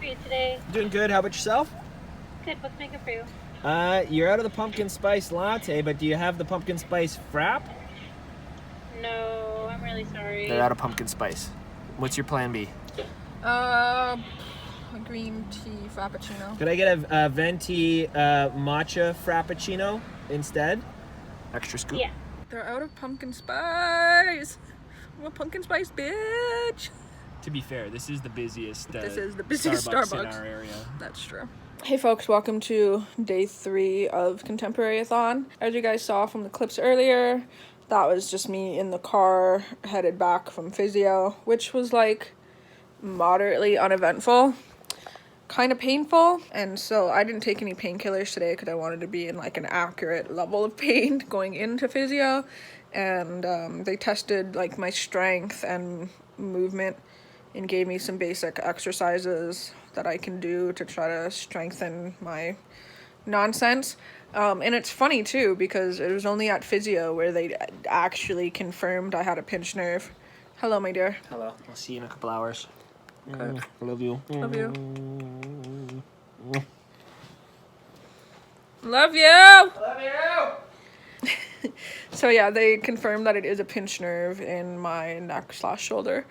are you today? Doing good. How about yourself? Good. What's making for you? You're out of the pumpkin spice latte, but do you have the pumpkin spice frap? No, I'm really sorry. They're out of pumpkin spice. What's your plan B? A green tea frappuccino. Could I get a venti matcha frappuccino instead? Extra scoop? Yeah. They're out of pumpkin spice. I'm a pumpkin spice bitch. To be fair, this is the busiest. This is the busiest Starbucks in our area. That's true. Hey folks, welcome to day 3 of Contemporary-A-Thon. As you guys saw from the clips earlier, that was just me in the car headed back from Physio, which was like moderately uneventful, kind of painful, and so I didn't take any painkillers today because I wanted to be in like an accurate level of pain going into Physio, and they tested like my strength and movement and gave me some basic exercises that I can do to try to strengthen my nonsense. And it's funny too, because it was only at Physio where they actually confirmed I had a pinched nerve. Hello, my dear. Hello. I'll see you in a couple hours. Okay. Love you. Love you. Love you! Love you! So yeah, they confirmed that it is a pinched nerve in my neck/shoulder.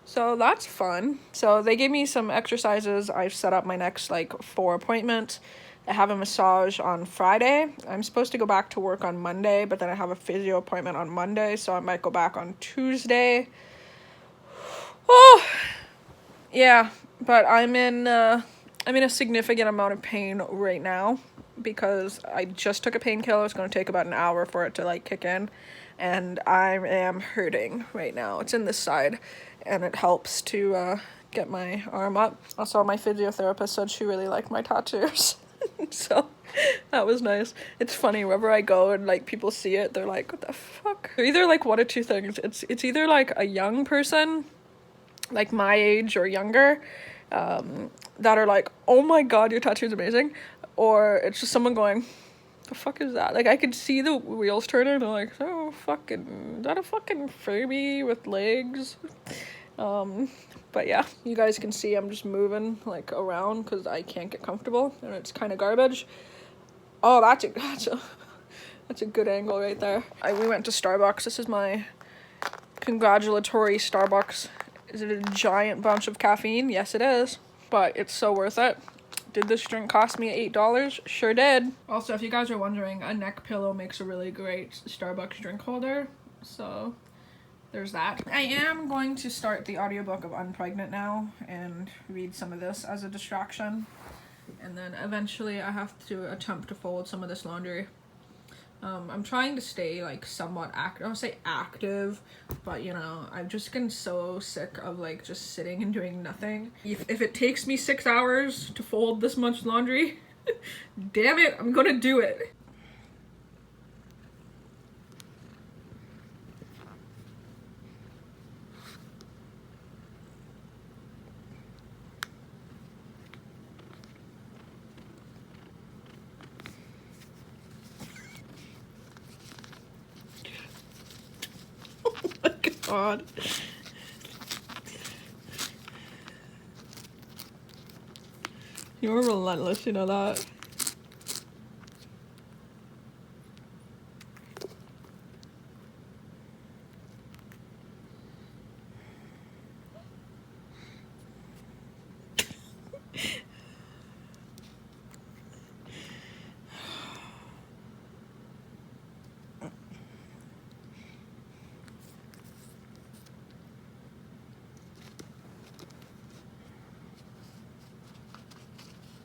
So that's fun. So they gave me some exercises. I've set up my next like 4 appointments. I have a massage on Friday. I'm supposed to go back to work on Monday, but then I have a physio appointment on Monday, so I might go back on Tuesday. Oh, yeah, but I'm in a significant amount of pain right now because I just took a painkiller. It's going to take about an hour for it to like kick in, and I am hurting right now. It's in this side, and it helps to get my arm up. Also, my physiotherapist said she really liked my tattoos. So that was nice. It's funny, wherever I go and like people see it, they're like, what the fuck? They're either like one of two things. It's either like a young person, like my age or younger, that are like, oh my god, your tattoo's amazing. Or it's just someone going, the fuck is that? Like I could see the wheels turning and I'm like, oh fucking, is that a fucking Furby with legs? But yeah, you guys can see I'm just moving like around because I can't get comfortable and it's kind of garbage. Oh, that's a good angle right there. We went to Starbucks. This is my congratulatory Starbucks. Is it a giant bunch of caffeine? Yes, it is, but it's so worth it. Did this drink cost me $8? Sure did. Also, if you guys are wondering, a neck pillow makes a really great Starbucks drink holder, so there's that. I am going to start the audiobook of Unpregnant now and read some of this as a distraction. And then eventually I have to attempt to fold some of this laundry. I'm trying to stay like somewhat active. I don't say active, but you know, I've just gotten so sick of like just sitting and doing nothing. If it takes me 6 hours to fold this much laundry, damn it, I'm gonna do it. God. You're relentless, you know that.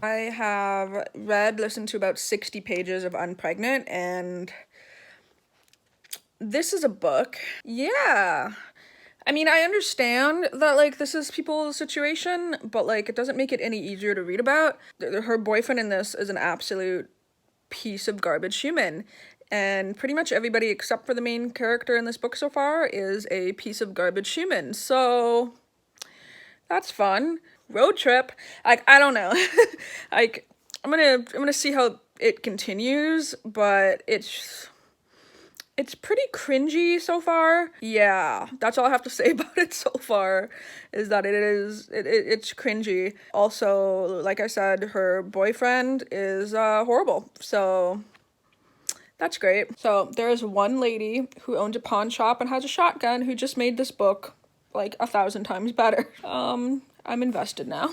I have listened to about 60 pages of Unpregnant, and this is a book. Yeah. I mean, I understand that, like, this is people's situation, but, like, it doesn't make it any easier to read about. Her boyfriend in this is an absolute piece of garbage human, and pretty much everybody except for the main character in this book so far is a piece of garbage human, so that's fun. Road trip. Like, I don't know. Like, I'm gonna see how it continues, but it's It's pretty cringy so far. Yeah, that's all I have to say about it so far, is that it's cringy. Also, like I said, her boyfriend is horrible, so that's great. So there is one lady who owns a pawn shop and has a shotgun who just made this book like 1,000 times better. I'm invested now.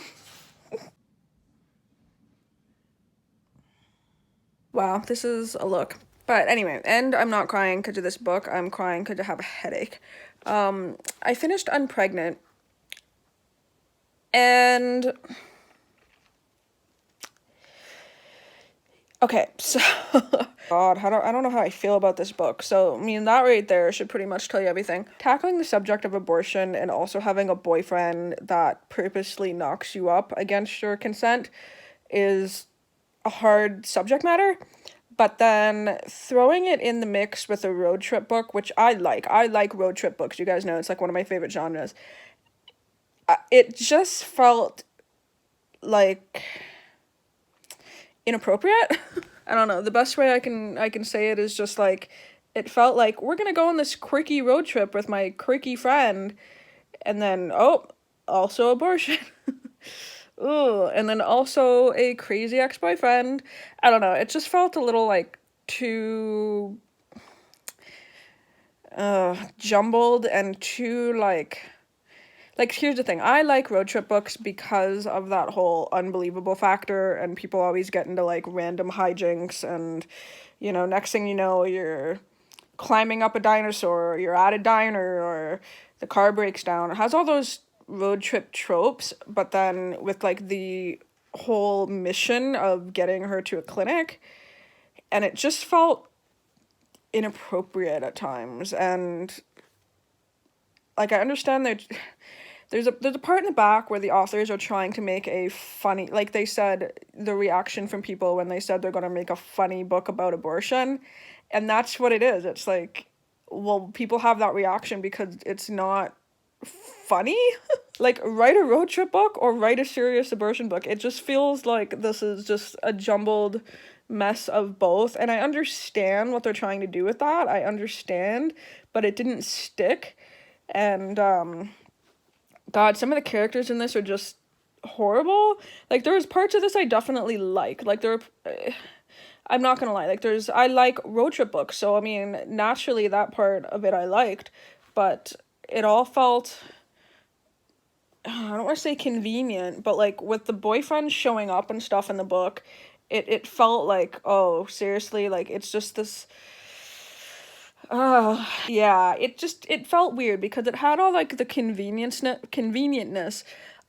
Wow, this is a look. But anyway, and I'm not crying because of this book. I'm crying because I have a headache. I finished Unpregnant. And... okay, so... God, I don't know how I feel about this book. So, I mean, that right there should pretty much tell you everything. Tackling the subject of abortion and also having a boyfriend that purposely knocks you up against your consent is a hard subject matter. But then throwing it in the mix with a road trip book, which I like. I like road trip books. You guys know it's like one of my favorite genres. It just felt like inappropriate. I don't know. The best way I can say it is just like, it felt like we're gonna go on this quirky road trip with my quirky friend, and then also abortion. Ooh, and then also a crazy ex-boyfriend. I don't know, it just felt a little like too jumbled and too like here's the thing, I like road trip books because of that whole unbelievable factor, and people always get into like random hijinks, and you know, next thing you know, you're climbing up a dinosaur, or you're at a diner, or the car breaks down. It has all those road trip tropes, but then with like the whole mission of getting her to a clinic, and it just felt inappropriate at times. And like, I understand that there's a part in the back where the authors are trying to make a funny, like they said, the reaction from people when they said they're going to make a funny book about abortion, and that's what it is. It's like, well, people have that reaction because it's not funny. Like, write a road trip book or write a serious abortion book. It just feels like this is just a jumbled mess of both, and I understand what they're trying to do with that. I understand, but it didn't stick. And God, some of the characters in this are just horrible. Like, there was parts of this I definitely like there were I'm not gonna lie, like, I like road trip books, so I mean, naturally that part of it I liked, but it all felt, I don't want to say convenient, but like with the boyfriend showing up and stuff in the book, it felt like, oh, seriously, like it's just this, yeah, it felt weird because it had all like the convenientness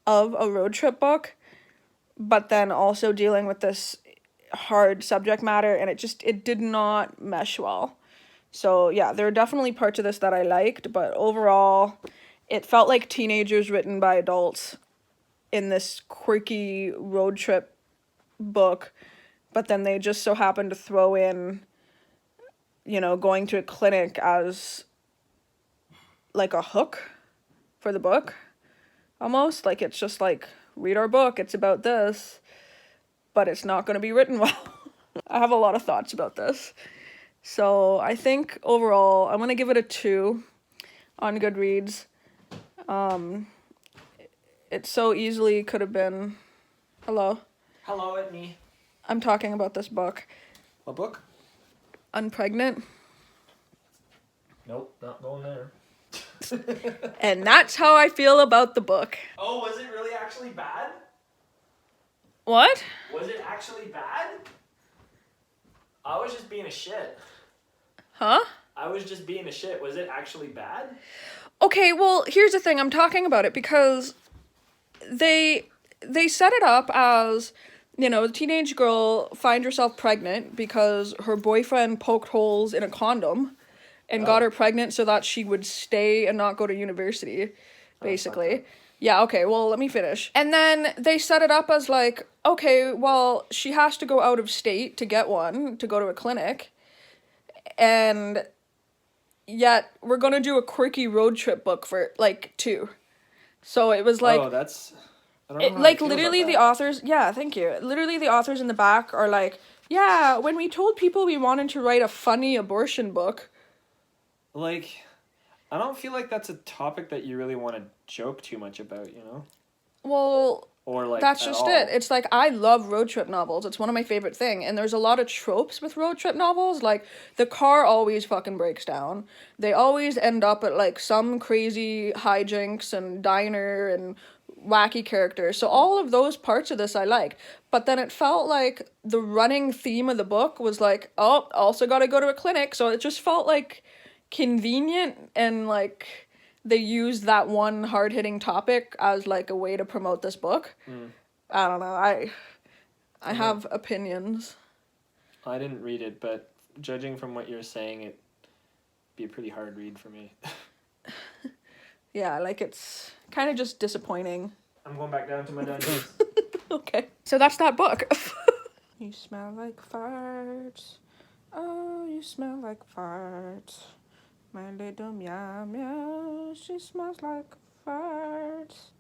of a road trip book, but then also dealing with this hard subject matter, and it did not mesh well. So yeah, there are definitely parts of this that I liked, but overall, it felt like teenagers written by adults in this quirky road trip book, but then they just so happened to throw in, you know, going to a clinic as like a hook for the book, almost. Like, it's just like, read our book, it's about this, but it's not going to be written well. I have a lot of thoughts about this. So I think overall, I'm going to give it a 2 on Goodreads. It so easily could have been... Hello? Hello, at me. I'm talking about this book. What book? Unpregnant. Nope, not going there. And that's how I feel about the book. Oh, was it really actually bad? What? Was it actually bad? I was just being a shit. Huh? I was just being a shit. Was it actually bad? Okay, well, here's the thing. I'm talking about it because they set it up as, you know, the teenage girl finds herself pregnant because her boyfriend poked holes in a condom and got her pregnant so that she would stay and not go to university, basically. Yeah, okay, well, let me finish. And then they set it up as like, okay, well, she has to go out of state to get one, to go to a clinic, and yet we're gonna do a quirky road trip book for, like, 2. So it was like... Oh, that's... I don't know how I like, feel literally about the that. authors... Yeah, thank you. Literally the authors in the back are like, yeah, when we told people we wanted to write a funny abortion book, Like, I don't feel like that's a topic that you really want to joke too much about, you know? Well, Or like that's at just all. it. It's like I love road trip novels. It's one of my favorite thing. And there's a lot of tropes with road trip novels. Like the car always fucking breaks down. They always end up at like some crazy hijinks and diner and wacky characters. So all of those parts of this I like. But then it felt like the running theme of the book was like, oh, also got to go to a clinic. So it just felt like convenient and like they used that one hard-hitting topic as like a way to promote this book. I don't know. I have opinions. I didn't read it, but judging from what you're saying, it'd be a pretty hard read for me. Yeah, like it's kind of just disappointing. I'm going back down to my dungeons. Okay. So that's that book. You smell like farts. Oh, you smell like farts. My little meow meow, she smells like farts.